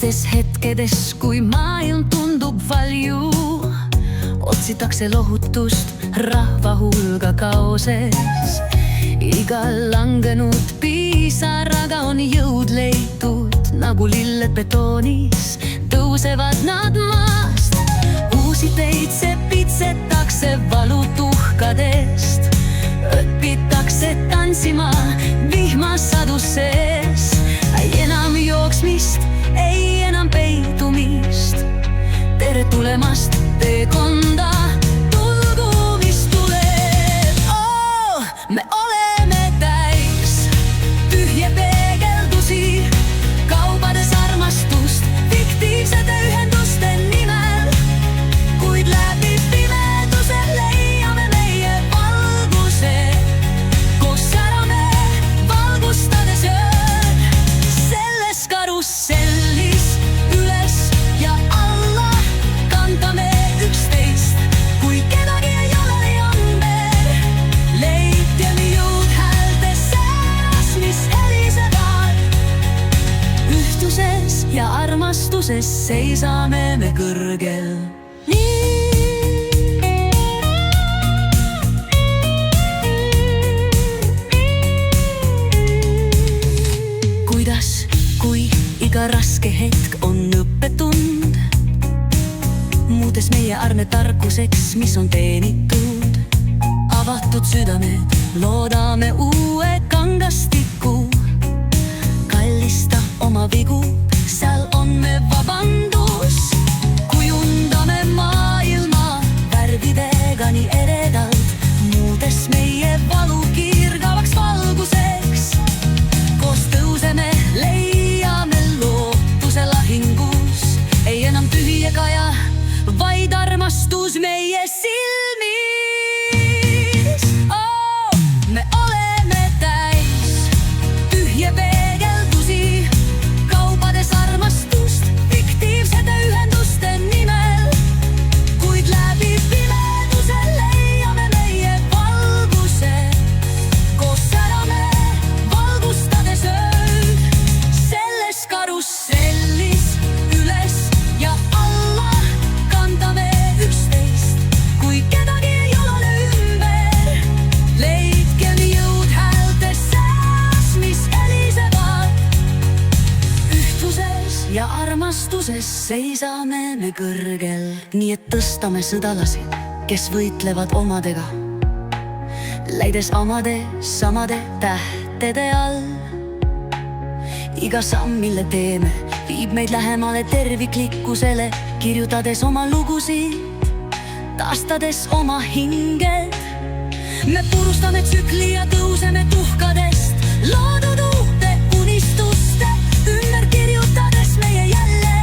sellistes hetkedes, kui maailm tundub valju, otsitakse lohutust rahva hulga kaoses. Igal langenud pisaraga on jõud leitud, nagu lilled betoonis tõusevad nad maast. Uusi teid sepitsetakse valutuhkadest, õpitakse tantsima vihmasadus sees. Ei enam jooksmist, ei enam peitumist. Tere tulemast teekonda, tulgu mis tuleb. Me oleme täis tühje peegeldusi, kaubades armastust fiktiivsete ühenduste nimel. Kuid läbi pimeduse leiame meie valguse, koos särame valgustades ööd. Selles karussellis üles ja alla kandame üksteist, kui kedagi ei ole ümber. Leidkem jõud häälte seas, mis helisevad. Ühtsuses ja armastuses seisame me kõrgel. Kuidas, kui iga raske hetk on õppetund, muutes meie arme tarkuseks, mis on teenitud. Avatud südamed, loodame uue kangastiku. Kallista oma vigu, seal on me vabandus. Kujundame maailma värvidega nii eredalt, muutes meie valu kirgavaks valguseks. Koos tõuseme, leiame lootuse lahingus. Ei enam tühje kaja, vaid armastus meie silmis. Me oleme täis tühje peegeldusi, kaubades armastust fiktiivsete ühenduste nimel. Kuid läbi pimeduse leiame meie valguse, koos särame valgustades ööd. Selles karussellis üles ja alla kandame üksteist, kui kedagi ei ole ümber. Leidkem jõud häälte seas, mis helisevad. Ühtsuses ja armastuses seisame me kõrgel. Nii et tõstame sõdalasid, kes võitlevad omadega, läides omade samade tähtede all. Iga samm, mille teeme, viib meid lähemale terviklikkusele, kirjutades oma lugusid, taastades oma hinged. Me purustame tsükli ja tõuseme tuhkadest, loodud uute unistuste ümber kirjutades meie jälle.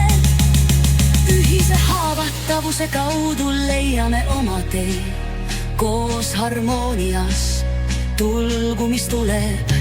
Ühise haavatavuse kaudu leiame oma tee, koos harmoonias, tulgu mis tuleb.